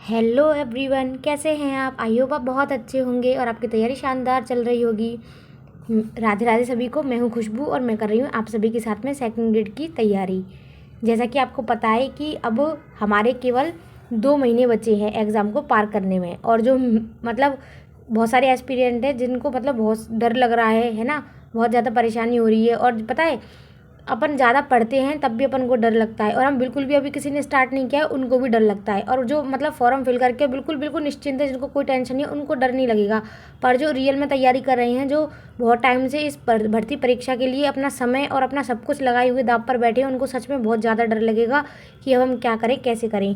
Hello everyone, कैसे हैं आप? आई होप आप बहुत अच्छे होंगे और आपकी तैयारी शानदार चल रही होगी। राधे राधे सभी को। मैं हूं खुशबू और मैं कर रही हूं आप सभी के साथ में सेकंड ग्रेड की तैयारी। जैसा कि आपको पता है कि अब हमारे केवल 2 महीने बचे हैं एग्ज़ाम को पार करने में। और जो मतलब बहुत सारे एस्पिरेंट हैं जिनको मतलब बहुत डर लग रहा है ना, बहुत ज़्यादा परेशानी हो रही है। और पता है, अपन ज़्यादा पढ़ते हैं तब भी अपन को डर लगता है, और हम बिल्कुल भी अभी किसी ने स्टार्ट नहीं किया है उनको भी डर लगता है। और जो मतलब फॉर्म फिल करके बिल्कुल बिल्कुल निश्चिंत है, जिनको कोई टेंशन नहीं है, उनको डर नहीं लगेगा। पर जो रियल में तैयारी कर रहे हैं, जो बहुत टाइम से इस भर्ती परीक्षा के लिए अपना समय और अपना सब कुछ लगाए हुए दाव पर बैठे हैं, उनको सच में बहुत ज़्यादा डर लगेगा कि अब हम क्या करें, कैसे करें।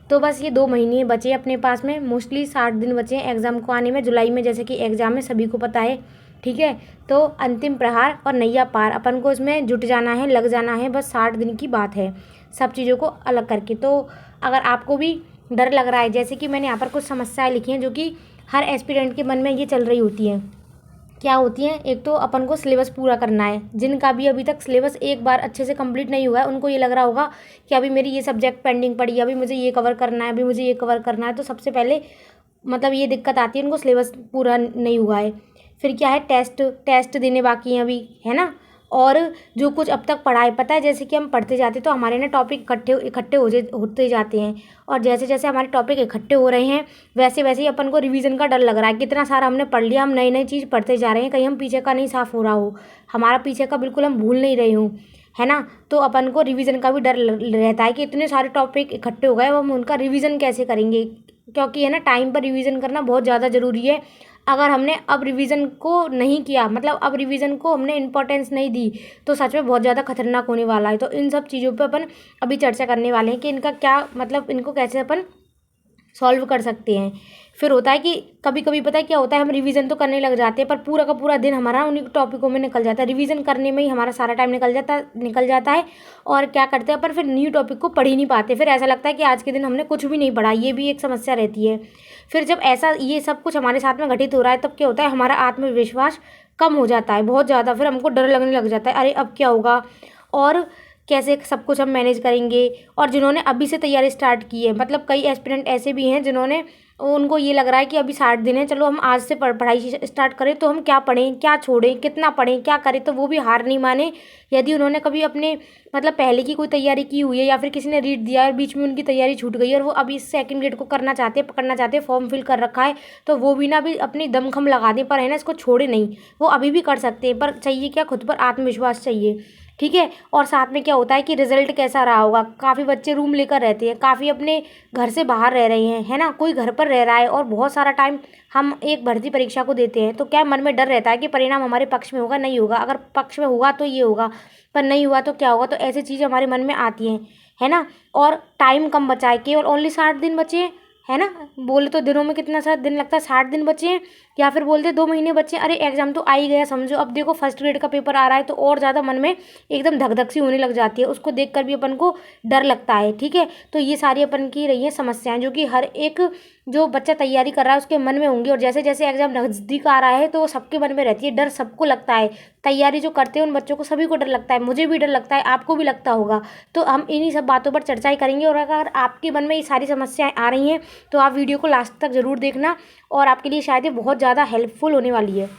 तो बस ये 2 महीने बचे अपने पास में, मोस्टली 60 दिन बचे हैं एग्ज़ाम को आने में। जुलाई में जैसे कि एग्ज़ाम है, सभी को पता है, ठीक है। तो अंतिम प्रहार और नैया पार, अपन को इसमें जुट जाना है, लग जाना है। बस 60 दिन की बात है, सब चीज़ों को अलग करके। तो अगर आपको भी डर लग रहा है, जैसे कि मैंने यहाँ पर कुछ समस्याएं लिखी हैं जो कि हर एस्पिरेंट के मन में ये चल रही होती हैं। क्या होती हैं? एक तो अपन को सिलेबस पूरा करना है। जिनका भी अभी तक सिलेबस एक बार अच्छे से कंप्लीट नहीं हुआ है, उनको ये लग रहा होगा कि अभी मेरी ये सब्जेक्ट पेंडिंग पड़ी है, अभी मुझे ये कवर करना है, अभी मुझे ये कवर करना है। तो सबसे पहले मतलब ये दिक्कत आती है, उनको सिलेबस पूरा नहीं हुआ है। फिर क्या है, टेस्ट टेस्ट देने बाकी हैं अभी, है ना। और जो कुछ अब तक पढ़ा है, पता है, जैसे कि हम पढ़ते जाते तो हमारे ना टॉपिक इकट्ठे इकट्ठे होते जाते हैं। और जैसे जैसे हमारे टॉपिक इकट्ठे हो रहे हैं, वैसे वैसे ही अपन को रिवीजन का डर लग रहा है। कितना सारा हमने पढ़ लिया, हम नई नई चीज़ पढ़ते जा रहे हैं, कहीं हम पीछे का नहीं साफ हो रहा हो, हमारा पीछे का बिल्कुल हम भूल नहीं रहे हों, है ना। तो अपन को रिवीजन का भी डर रहता है कि इतने सारे टॉपिक इकट्ठे हो गए, अब हम उनका रिवीजन कैसे करेंगे। क्योंकि है ना, टाइम पर रिवीजन करना बहुत ज़्यादा ज़रूरी है। अगर हमने अब रिवीजन को नहीं किया, मतलब अब रिवीजन को हमने इम्पोर्टेंस नहीं दी, तो सच में बहुत ज़्यादा खतरनाक होने वाला है। तो इन सब चीज़ों पे अपन अभी चर्चा करने वाले हैं कि इनका क्या मतलब, इनको कैसे अपन सॉल्व कर सकते हैं। फिर होता है कि कभी कभी पता है क्या होता है, हम रिवीजन तो करने लग जाते हैं, पर पूरा का पूरा दिन हमारा उन्हीं टॉपिकों में निकल जाता है, रिवीजन करने में ही हमारा सारा टाइम निकल जाता है। और क्या करते हैं अपन, फिर न्यू टॉपिक को पढ़ ही नहीं पाते। फिर ऐसा लगता है कि आज के दिन हमने कुछ भी नहीं पढ़ा, ये भी एक समस्या रहती है। फिर जब ऐसा ये सब कुछ हमारे साथ में घटित हो रहा है, तब क्या होता है, हमारा आत्मविश्वास कम हो जाता है बहुत ज़्यादा। फिर हमको डर लगने लग जाता है, अरे अब क्या होगा और कैसे सब कुछ हम मैनेज करेंगे। और जिन्होंने अभी से तैयारी स्टार्ट की है, मतलब कई एस्पिरेंट ऐसे भी हैं जिन्होंने, उनको ये लग रहा है कि अभी 60 दिन है, चलो हम आज से पढ़ाई स्टार्ट करें, तो हम क्या पढ़ें, क्या छोड़ें, कितना पढ़ें, क्या करें। तो वो भी हार नहीं माने। यदि उन्होंने कभी अपने मतलब पहले की कोई तैयारी की हुई है, या फिर किसी ने रीड दिया है, बीच में उनकी तैयारी छूट गई है, और वो अभी सेकंड ग्रेड को करना चाहते हैं, पकड़ना चाहते हैं, फॉर्म फिल कर रखा है, तो वो भी ना भी अपनी दमखम लगा दें, पर है ना, इसको छोड़े नहीं। वो अभी भी कर सकते हैं, पर चाहिए क्या, खुद पर आत्मविश्वास चाहिए, ठीक है। और साथ में क्या होता है कि रिजल्ट कैसा रहा होगा। काफ़ी बच्चे रूम लेकर रहते हैं, काफ़ी अपने घर से बाहर रह रहे हैं, है ना, कोई घर पर रह रहा है, और बहुत सारा टाइम हम एक भर्ती परीक्षा को देते हैं। तो क्या मन में डर रहता है कि परिणाम हमारे पक्ष में होगा, नहीं होगा, अगर पक्ष में हुआ तो ये होगा, पर नहीं हुआ तो क्या होगा। तो ऐसी चीज़ें हमारे मन में आती हैं, है ना। और टाइम कम बचा है, केवल ओनली 60 दिन बचे हैं, है ना। बोले तो दिनों में कितना सारा दिन लगता है, 60 दिन बचे हैं, या फिर बोलते 2 महीने बचे हैं। अरे एग्जाम तो आ ही गया समझो। अब देखो फर्स्ट ग्रेड का पेपर आ रहा है, तो और ज़्यादा मन में एकदम धक धक सी होने लग जाती है, उसको देख कर भी अपन को डर लगता है, ठीक है। तो ये सारी अपन की रही हैं समस्याएं, जो कि हर एक जो बच्चा तैयारी कर रहा है उसके मन में होंगी। और जैसे जैसे एग्जाम नज़दीक आ रहा है, तो सबके मन में रहती है, डर सबको लगता है। तैयारी जो करते हैं उन बच्चों को सभी को डर लगता है, मुझे भी डर लगता है, आपको भी लगता होगा। तो हम इन्हीं सब बातों पर चर्चा ही करेंगे। और अगर आपके मन में ये सारी समस्याएं आ रही हैं, तो आप वीडियो को लास्ट तक ज़रूर देखना, और आपके लिए शायद ये बहुत ज़्यादा हेल्पफुल होने वाली है।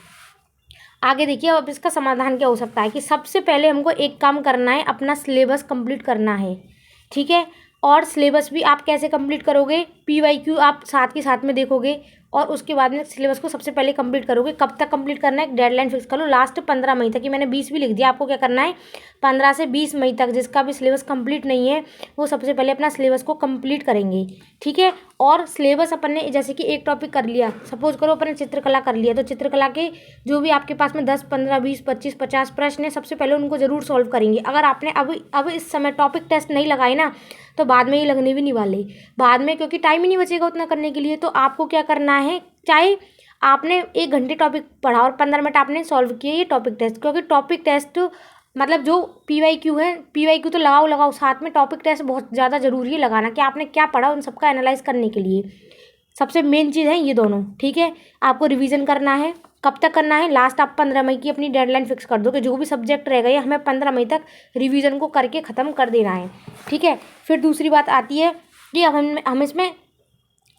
आगे देखिए, अब इसका समाधान क्या हो सकता है कि सबसे पहले हमको एक काम करना है, अपना सिलेबस कंप्लीट करना है, ठीक है। और सिलेबस भी आप कैसे कंप्लीट करोगे, PYQ आप साथ के साथ में देखोगे, और उसके बाद में सिलेबस को सबसे पहले कंप्लीट करोगे। कब तक कंप्लीट करना है, डेडलाइन फिक्स कर लो, लास्ट 15 मई तक। कि मैंने 20 भी लिख दिया, आपको क्या करना है, 15 से 20 मई तक जिसका भी सिलेबस कंप्लीट नहीं है, वो सबसे पहले अपना सिलेबस को कंप्लीट करेंगे, ठीक है। और सिलेबस अपन ने जैसे कि एक टॉपिक कर लिया, सपोज करो अपन ने चित्रकला कर लिया, तो चित्रकला के जो भी आपके पास में 10, 15, 20, 25, 50 प्रश्न है, सबसे पहले उनको जरूर सॉल्व करेंगे। अगर आपने अब इस समय टॉपिक टेस्ट नहीं लगाए ना, तो बाद में ये लगने भी नहीं वाले, बाद में, क्योंकि टाइम ही नहीं बचेगा उतना करने के लिए। तो आपको क्या करना है, चाहे आपने 1 घंटे टॉपिक पढ़ा और 15 मिनट आपने सॉल्व किए ये टॉपिक टेस्ट, क्योंकि टॉपिक टेस्ट मतलब जो PYQ है, PYQ तो लगाओ लगाओ, साथ में टॉपिक टेस्ट बहुत ज़्यादा ज़रूरी है लगाना, कि आपने क्या पढ़ा उन सबका एनालाइज करने के लिए। सबसे मेन चीज़ है ये दोनों, ठीक है। आपको रिवीजन करना है, कब तक करना है, लास्ट आप 15 मई की अपनी डेडलाइन फिक्स कर दो कि जो भी सब्जेक्ट रह गए हमें 15 मई तक रिवीजन को करके ख़त्म कर देना है, ठीक है। फिर दूसरी बात आती है कि अब हम इसमें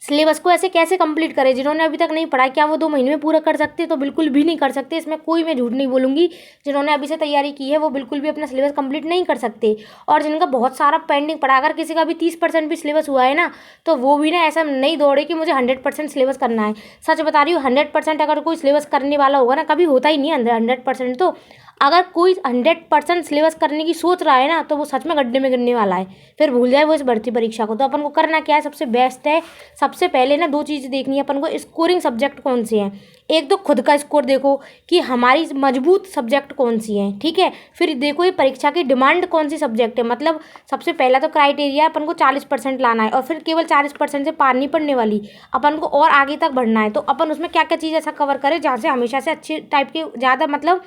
सिलेबस को ऐसे कैसे कंप्लीट करें? जिन्होंने अभी तक नहीं पढ़ा, क्या वो 2 महीने में पूरा कर सकते हैं? तो बिल्कुल भी नहीं कर सकते। इसमें कोई मैं झूठ नहीं बोलूँगी। जिन्होंने अभी से तैयारी की है वो बिल्कुल भी अपना सिलेबस कंप्लीट नहीं कर सकते। और जिनका बहुत सारा पेंडिंग पड़ा, अगर किसी का भी 30% भी सिलेबस हुआ है ना, तो वो भी ना ऐसा नहीं दौड़े कि मुझे 100% सिलेबस करना है। सच बता रही हूँ, 100% अगर कोई सिलेबस करने वाला होगा ना, कभी होता ही नहीं है 100%। तो अगर कोई 100% सिलेबस करने की सोच रहा है ना, तो वो सच में गड्ढे में गिरने वाला है। फिर भूल जाए वो इस भर्ती परीक्षा को। तो अपन को करना क्या है? सबसे बेस्ट है, सबसे पहले ना 2 चीज़ें देखनी है अपन को। स्कोरिंग सब्जेक्ट कौन से हैं? एक तो खुद का स्कोर देखो कि हमारी मजबूत सब्जेक्ट कौन सी हैं, ठीक है। फिर देखो ये परीक्षा की डिमांड कौन सी सब्जेक्ट है। मतलब सबसे पहला तो क्राइटेरिया अपन को 40% लाना है, और फिर केवल 40% से पार नहीं पड़ने वाली, अपन को और आगे तक बढ़ना है। तो अपन उसमें क्या क्या चीज़ ऐसा कवर करें जहाँ से हमेशा से अच्छे टाइप के ज़्यादा मतलब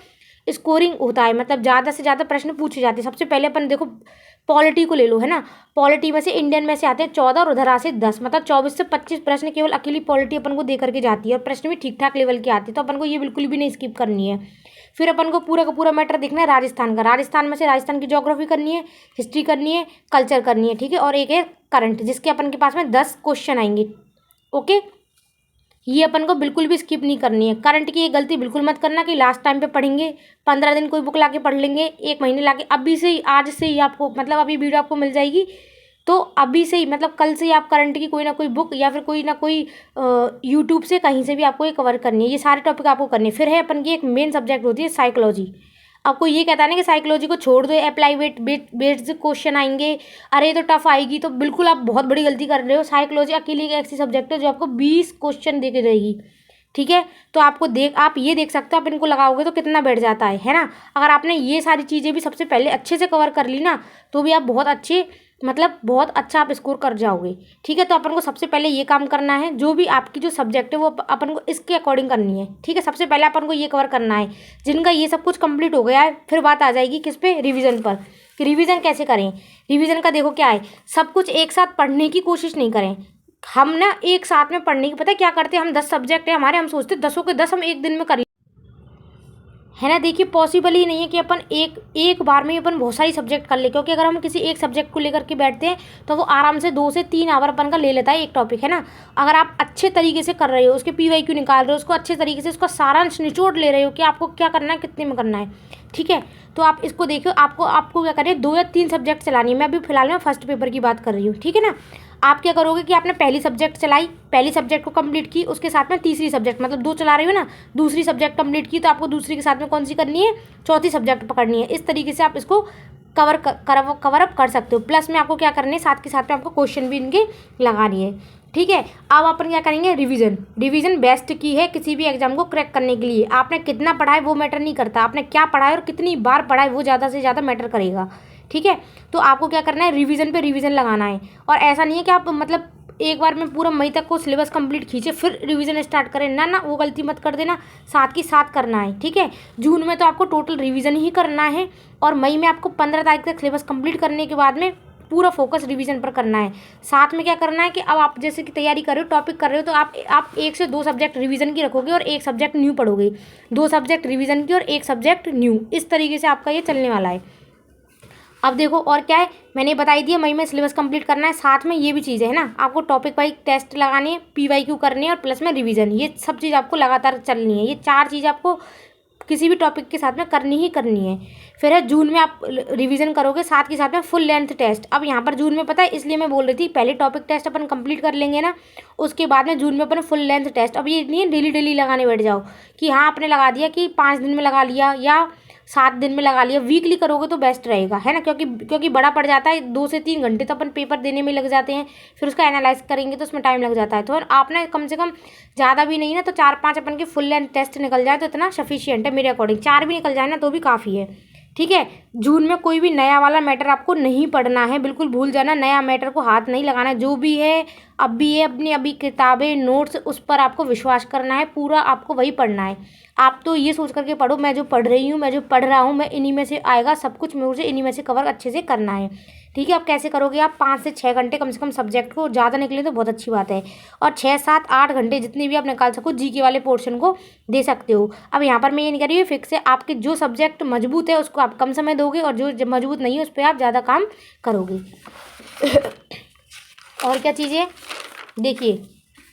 स्कोरिंग होता है, मतलब ज़्यादा से ज़्यादा प्रश्न पूछे जाते हैं। सबसे पहले अपन देखो पॉलिटी को ले लो, है ना। पॉलिटी में से इंडियन में से आते हैं 14 और उधर से 10, मतलब 24 से 25 प्रश्न केवल अकेली पॉलिटी अपन को दे करके जाती है, और प्रश्न भी ठीक ठाक लेवल के आते हैं। तो अपन को ये बिल्कुल भी नहीं स्किप करनी है। फिर अपन को पूरा का पूरा मैटर देखना है राजस्थान का। राजस्थान में से राजस्थान की ज्योग्राफी करनी है, हिस्ट्री करनी है, कल्चर करनी है, ठीक है। और एक है करंट, जिसके अपन के पास में 10 क्वेश्चन आएंगे। ओके, ये अपन को बिल्कुल भी स्किप नहीं करनी है। करंट की ये गलती बिल्कुल मत करना कि लास्ट टाइम पे पढ़ेंगे, 15 दिन कोई बुक लाके पढ़ लेंगे, 1 महीने लाके। अभी से ही, आज से ही आपको, मतलब अभी वीडियो आपको मिल जाएगी, तो अभी से ही, मतलब कल से ही आप करंट की कोई ना कोई बुक या फिर कोई ना कोई यूट्यूब से कहीं से भी आपको ये कवर करनी है। ये सारे टॉपिक आपको करने हैं। फिर है अपन की एक मेन सब्जेक्ट होती है साइकोलॉजी। आपको ये कहता है ना कि साइकोलॉजी को छोड़ दो, अप्लाई बेस्ड क्वेश्चन आएंगे, अरे ये तो टफ आएगी, तो बिल्कुल आप बहुत बड़ी गलती कर रहे हो। साइकोलॉजी अकेली एक ऐसी सब्जेक्ट है जो आपको 20 क्वेश्चन दे के रहेगी, ठीक है। तो आपको आप ये देख सकते हो, आप इनको लगाओगे तो कितना बैठ जाता है ना। अगर आपने ये सारी चीज़ें भी सबसे पहले अच्छे से कवर कर ली ना, तो भी आप बहुत अच्छे, मतलब बहुत अच्छा आप स्कोर कर जाओगे, ठीक है। तो अपन को सबसे पहले ये काम करना है, जो भी आपकी जो सब्जेक्ट है वो अपन को इसके अकॉर्डिंग करनी है, ठीक है। सबसे पहले अपन को ये कवर करना है। जिनका ये सब कुछ कंप्लीट हो गया है, फिर बात आ जाएगी किस पे? रिवीजन पर, कि रिवीजन कैसे करें। रिवीजन का देखो क्या है, सब कुछ एक साथ पढ़ने की कोशिश नहीं करें। हम ना एक साथ में पढ़ने की, पता है क्या करते हैं? हम 10 सब्जेक्ट है हमारे, हम सोचते 10 के 10 हम एक दिन में कर, है ना। देखिए पॉसिबल ही नहीं है कि अपन एक बार में ही अपन बहुत सारी सब्जेक्ट कर ले, क्योंकि अगर हम किसी एक सब्जेक्ट को लेकर के बैठते हैं तो वो आराम से 2 से 3 आवर अपन का ले लेता है एक टॉपिक, है ना। अगर आप अच्छे तरीके से कर रहे हो, उसके PYQ निकाल रहे हो, उसको अच्छे तरीके से उसका सारांश निचोड़ ले रहे हो कि आपको क्या करना है, कितने में करना है, ठीक है। तो आप इसको देखियो, आपको क्या करें, 2 या 3 सब्जेक्ट चलानी है। मैं अभी फिलहाल में फर्स्ट पेपर की बात कर रही हूँ, ठीक है ना। आप क्या करोगे कि आपने पहली सब्जेक्ट चलाई, पहली सब्जेक्ट को कंप्लीट की, उसके साथ में तीसरी सब्जेक्ट, मतलब 2 चला रही हो ना, दूसरी सब्जेक्ट कंप्लीट की, तो आपको दूसरी के साथ में कौन सी करनी है? चौथी सब्जेक्ट पकड़नी है। इस तरीके से आप इसको कवर अप कर सकते हो। प्लस में आपको क्या करनी है, साथ के साथ में आपको क्वेश्चन भी इनके लगानी है, ठीक है। अब अपन क्या करेंगे? रिवीजन बेस्ट की है किसी भी एग्जाम को क्रैक करने के लिए। आपने कितना पढ़ा है वो मैटर नहीं करता, आपने क्या पढ़ा है और कितनी बार पढ़ा है वो ज़्यादा से ज़्यादा मैटर करेगा, ठीक है। तो आपको क्या करना है? रिवीजन पे रिवीजन लगाना है। और ऐसा नहीं है कि आप मतलब एक बार में पूरा मई तक को सिलेबस कंप्लीट खींचे फिर रिवीजन स्टार्ट करें, ना ना, वो गलती मत कर देना। साथ की साथ करना है, ठीक है। जून में तो आपको टोटल रिवीजन ही करना है, और मई में आपको 15 तारीख तक सिलेबस कंप्लीट करने के बाद में पूरा फोकस रिवीजन पर करना है। साथ में क्या करना है कि अब आप जैसे कि तैयारी कर रहे हो, टॉपिक कर रहे हो, तो आप 1 से 2 सब्जेक्ट रिवीजन की रखोगे और 1 सब्जेक्ट न्यू पढ़ोगे, 2 सब्जेक्ट रिवीजन की और 1 सब्जेक्ट न्यू। इस तरीके से आपका ये चलने वाला है। अब देखो और क्या है, मैंने बताई दिया, मई में सिलेबस कंप्लीट करना है। साथ में ये भी चीज़ है ना, आपको टॉपिक वाइज टेस्ट लगाने हैं, PYQ करनी है, और प्लस में रिवीजन। ये सब चीज़ आपको लगातार चलनी है। ये 4 चीज़ आपको किसी भी टॉपिक के साथ में करनी ही करनी है। फिर है जून में आप रिवीजन करोगे, साथ के साथ में फुल लेंथ टेस्ट। अब यहाँ पर जून में पता है, इसलिए मैं बोल रही थी पहले टॉपिक टेस्ट अपन कंप्लीट कर लेंगे ना, उसके बाद में जून में अपन फुल लेंथ टेस्ट। अब ये नहीं है डेली डेली लगाने बैठ जाओ कि हाँ आपने लगा दिया कि 5 दिन में लगा लिया या 7 दिन में लगा लिया। वीकली करोगे तो बेस्ट रहेगा, है ना, क्योंकि बड़ा पड़ जाता है। 2 से 3 घंटे तो अपन पेपर देने में लग जाते हैं, फिर उसका एनालाइज करेंगे तो उसमें टाइम लग जाता है। तो आप ना कम से कम ज़्यादा भी नहीं ना, तो 4-5 अपन के फुल लेंथ टेस्ट निकल जाए तो इतना सफिशियंट है मेरे अकॉर्डिंग। 4 भी निकल जाए ना तो भी काफ़ी है, ठीक है। जून में कोई भी नया वाला मैटर आपको नहीं पढ़ना है, बिल्कुल भूल जाना, नया मैटर को हाथ नहीं लगाना। जो भी है अभी है, अपनी अभी किताबें नोट्स उस पर आपको विश्वास करना है, पूरा आपको वही पढ़ना है। आप तो ये सोच करके पढ़ो मैं जो पढ़ रही हूँ, मैं जो पढ़ रहा हूँ, मैं इन्हीं में से आएगा सब कुछ, मुझे इन्हीं में से कवर अच्छे से करना है, ठीक है। आप कैसे करोगे? आप 5 से 6 घंटे कम से कम सब्जेक्ट को, ज़्यादा निकले तो बहुत अच्छी बात है, और 6, 7, 8 घंटे जितने भी आप निकाल सको जीके वाले पोर्शन को दे सकते हो। अब यहाँ पर मैं ये नहीं कह रही हूँ फिक्स है, आपके जो सब्जेक्ट मजबूत है उसको आप कम समय दोगे, और जो मजबूत नहीं है उस पर आप ज़्यादा काम करोगे। और क्या चीज़ें देखिए,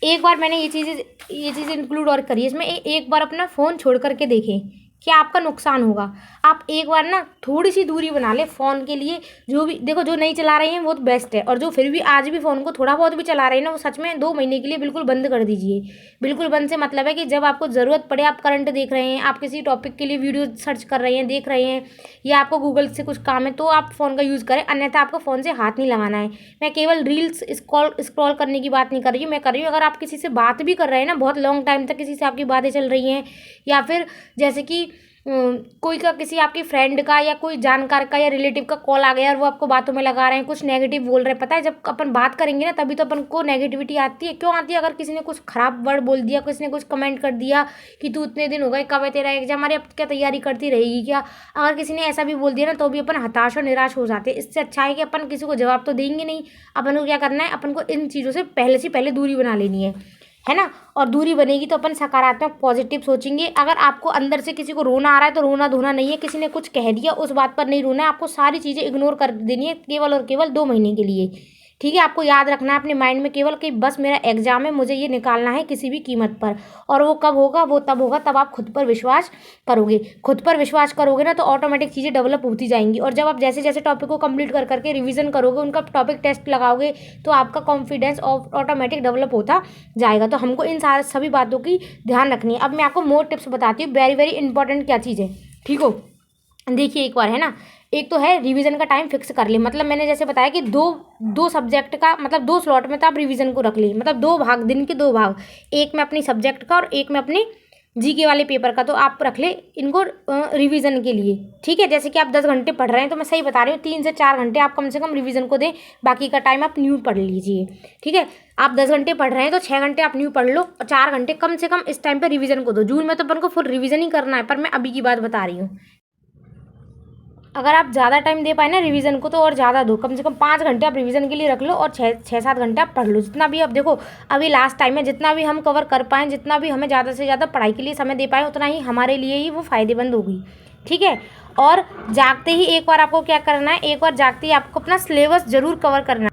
एक बार मैंने ये चीज़ें इंक्लूड और करी है इसमें। एक बार अपना फ़ोन छोड़ करके देखें, क्या आपका नुकसान होगा। आप एक बार ना थोड़ी सी दूरी बना लें फ़ोन के लिए। जो भी देखो, जो नहीं चला रहे हैं वो तो बेस्ट है, और जो फिर भी आज भी फ़ोन को थोड़ा बहुत भी चला रहे हैं ना, वो सच में 2 महीने के लिए बिल्कुल बंद कर दीजिए। बिल्कुल बंद से मतलब है कि जब आपको ज़रूरत पड़े, आप करंट देख रहे हैं, आप किसी टॉपिक के लिए वीडियो सर्च कर रहे हैं, देख रहे हैं, या आपको गूगल से कुछ काम है, तो आप फ़ोन का यूज़ करें, अन्यथा आपको फ़ोन से हाथ नहीं लगाना है। मैं केवल रील्स स्क्रॉल करने की बात नहीं कर रही हूँ, मैं कर रही हूँ अगर आप किसी से बात भी कर रहे हैं ना, बहुत लॉन्ग टाइम तक किसी से आपकी बातें चल रही हैं, या फिर जैसे कि कोई का किसी आपकी फ्रेंड का या कोई जानकार का या रिलेटिव का कॉल आ गया और वो आपको बातों में लगा रहे हैं, कुछ नेगेटिव बोल रहे हैं। पता है, जब अपन बात करेंगे ना तभी तो अपन को नेगेटिविटी आती है। क्यों आती है? अगर किसी ने कुछ खराब वर्ड बोल दिया, किसी ने कुछ कमेंट कर दिया कि तू इतने दिन हो गए, कब है तेरा एग्जाम, अरे अब क्या तैयारी करती रहेगी क्या। अगर किसी ने ऐसा भी बोल दिया ना, तो भी अपन हताश और निराश हो जाते हैं। इससे अच्छा है कि अपन किसी को जवाब तो देंगे नहीं। अपन को क्या करना है, अपन को इन चीज़ों से पहले दूरी बना लेनी है ना। और दूरी बनेगी तो अपन सकारात्मक पॉजिटिव सोचेंगे। अगर आपको अंदर से किसी को रोना आ रहा है तो रोना धोना नहीं है, किसी ने कुछ कह दिया उस बात पर नहीं रोना है, आपको सारी चीज़ें इग्नोर कर देनी है केवल और केवल 2 महीने के लिए। ठीक है, आपको याद रखना है अपने माइंड में केवल कि बस मेरा एग्जाम है, मुझे ये निकालना है किसी भी कीमत पर। और वो कब होगा? वो तब होगा तब आप खुद पर विश्वास करोगे। खुद पर विश्वास करोगे ना, तो ऑटोमेटिक चीज़ें डेवलप होती जाएंगी। और जब आप जैसे जैसे टॉपिक को कंप्लीट कर करके रिवीजन करोगे, उनका टॉपिक टेस्ट लगाओगे, तो आपका कॉन्फिडेंस ऑटोमेटिक डेवलप होता जाएगा। तो हमको इन सारे सभी बातों की ध्यान रखनी है। अब मैं आपको मोर टिप्स बताती हूँ, वेरी वेरी इंपॉर्टेंट क्या चीज़ है। ठीक हो, देखिए एक बार, है ना। एक तो है रिवीजन का टाइम फिक्स कर ले। मतलब मैंने जैसे बताया कि दो दो सब्जेक्ट का, मतलब 2 स्लॉट में तो आप रिवीजन को रख ली। मतलब 2 भाग, दिन के 2 भाग, एक में अपनी सब्जेक्ट का और एक में अपने जीके वाले पेपर का, तो आप रख ले इनको रिवीजन के लिए। ठीक है, जैसे कि आप 10 घंटे पढ़ रहे हैं, तो मैं सही बता रही हूँ, 3 से 4 घंटे आप कम से कम रिवीजन को दें, बाकी का टाइम आप न्यू पढ़ लीजिए। ठीक है, आप 10 घंटे पढ़ रहे हैं तो 6 घंटे आप न्यू पढ़ लो, और 4 घंटे कम से कम इस टाइम पर रिवीजन को दो। जून में तो अपन को फुल रिवीजन ही करना है, पर मैं अभी की बात बता रही हूँ। अगर आप ज़्यादा टाइम दे पाए ना रिवीजन को, तो और ज़्यादा दो, कम से कम 5 घंटे आप रिवीजन के लिए रख लो, और 6-7 घंटे आप पढ़ लो, जितना भी। अब देखो, अभी लास्ट टाइम है, जितना भी हम कवर कर पाएँ, जितना भी हमें ज़्यादा से ज़्यादा पढ़ाई के लिए समय दे पाएँ, उतना ही हमारे लिए ही वो फ़ायदेमंद होगी। ठीक है, और जागते ही एक बार आपको क्या करना है, एक बार जागते ही आपको अपना सिलेबस ज़रूर कवर करना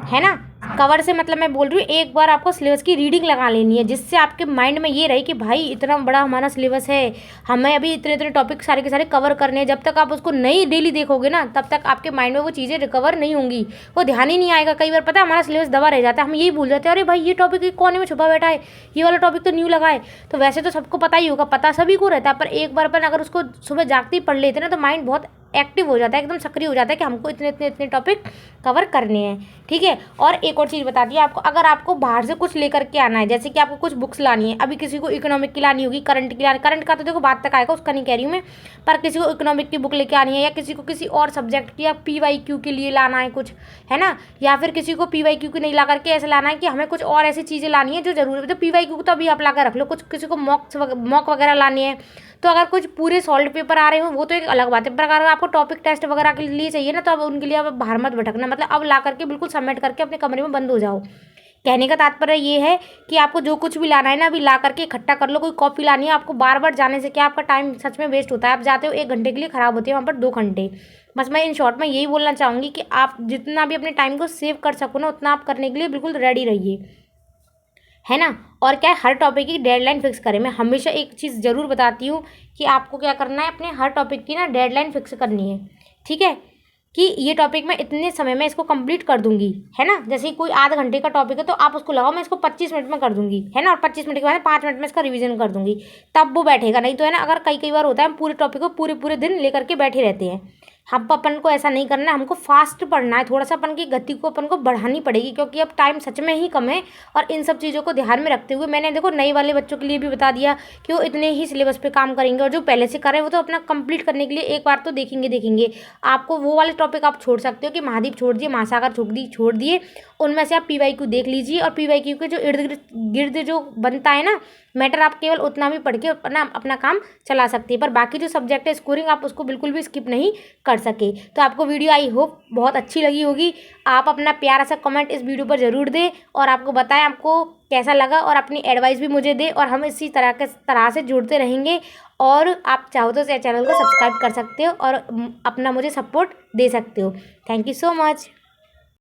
है ना। कवर से मतलब मैं बोल रही हूँ, एक बार आपको सिलेबस की रीडिंग लगा लेनी है, जिससे आपके माइंड में ये रहे कि भाई इतना बड़ा हमारा सिलेबस है, हमें अभी इतने इतने टॉपिक सारे के सारे कवर करने हैं। जब तक आप उसको नहीं डेली देखोगे ना, तब तक आपके माइंड में वो चीज़ें रिकवर नहीं होंगी, वो ध्यान ही नहीं आएगा। कई बार पता है हमारा सिलेबस दबा रह जाता है, हम यही भूल जाते हैं, अरे भाई ये टॉपिक एक कोने में छुपा बैठा है, ये वाला टॉपिक तो न्यू लगा है। तो वैसे तो सबको पता ही होगा, पता सभी को रहता है, पर एक बार अपन अगर उसको सुबह जागते ही पढ़ लेते ना, तो माइंड बहुत एक्टिव हो जाता है, एकदम सक्रिय हो जाता है कि हमको इतने इतने इतने टॉपिक कवर करने हैं। ठीक है, और एक और चीज़ बता दी आपको, अगर आपको बाहर से कुछ लेकर के आना है, जैसे कि आपको कुछ बुक्स लानी है, अभी किसी को इकोनॉमिक की लानी होगी, करंट की लानी, करंट का तो देखो बात तक आएगा, उसका नहीं कह रही हूँ मैं, पर किसी को इकोनॉमिक की बुक लेके आनी है, या किसी को किसी और सब्जेक्ट की या PYQ के लिए लाना है कुछ, है ना। या फिर किसी को PYQ की नहीं ला करके ऐसे लाना है कि हमें कुछ और ऐसी चीज़ें लानी है जो जरूरी है, तो PYQ तो अभी आप ला कर रख लो। कुछ किसी को मॉक वगैरह लानी है, तो अगर कुछ पूरे सॉल्व पेपर आ रहे हो वो तो एक अलग बात है, पर अगर आपको टॉपिक टेस्ट वगैरह के लिए चाहिए ना, तो अब उनके लिए अब बाहर मत भटकना। मतलब अब ला करके बिल्कुल सबमिट करके अपने कमरे में बंद हो जाओ। कहने का तात्पर्य ये है कि आपको जो कुछ भी लाना है ना, अभी ला करके इकट्ठा कर लो। कोई कॉपी लानी है आपको, बार बार जाने से क्या आपका टाइम सच में वेस्ट होता है। आप जाते हो 1 घंटे के लिए, ख़राब होती है वहाँ पर 2 घंटे। बस मैं इन शॉर्ट में यही बोलना चाहूँगी कि आप जितना भी अपने टाइम को सेव कर सको ना, उतना आप करने के लिए बिल्कुल रेडी रहिए, है ना। और क्या है, हर टॉपिक की डेडलाइन फिक्स करें। मैं हमेशा एक चीज़ ज़रूर बताती हूँ कि आपको क्या करना है, अपने हर टॉपिक की ना डेडलाइन फिक्स करनी है। ठीक है, कि ये टॉपिक मैं इतने समय में इसको कंप्लीट कर दूंगी, है ना। जैसे कोई आधे घंटे का टॉपिक है, तो आप उसको लगाओ मैं इसको 25 मिनट में कर दूंगी, है ना। और 25 मिनट के बाद 5 मिनट में इसका रिवीजन कर दूंगी, तब वो बैठेगा। नहीं तो है ना, अगर कई बार होता है हम पूरे टॉपिक को पूरे पूरे दिन लेकर के बैठे रहते हैं। हम अपन को ऐसा नहीं करना है, हमको फास्ट पढ़ना है। थोड़ा सा अपन की गति को अपन को बढ़ानी पड़ेगी, क्योंकि अब टाइम सच में ही कम है। और इन सब चीज़ों को ध्यान में रखते हुए मैंने देखो नए वाले बच्चों के लिए भी बता दिया कि वो इतने ही सिलेबस पे काम करेंगे, और जो पहले से कर रहे हैं वो तो अपना कंप्लीट करने के लिए एक बार तो देखेंगे। आपको वो वाले टॉपिक आप छोड़ सकते हो कि महाद्वीप छोड़ दिए, महासागर छोड़ दिए, उनमें से आप PYQ देख लीजिए। और PYQ के जो इर्द गिर्द जो बनता है ना मैटर, आप केवल उतना भी पढ़ के अपना काम चला सकते हैं। पर बाकी जो सब्जेक्ट है स्कोरिंग, आप उसको बिल्कुल भी स्किप नहीं कर सके। तो आपको वीडियो आई होप बहुत अच्छी लगी होगी। आप अपना प्यारा सा कमेंट इस वीडियो पर ज़रूर दें, और आपको बताएं आपको कैसा लगा, और अपनी एडवाइस भी मुझे दें। और हम इसी तरह से जुड़ते रहेंगे। और आप चाहो तो चैनल को सब्सक्राइब कर सकते हो, और अपना मुझे सपोर्ट दे सकते हो। Thank you so much.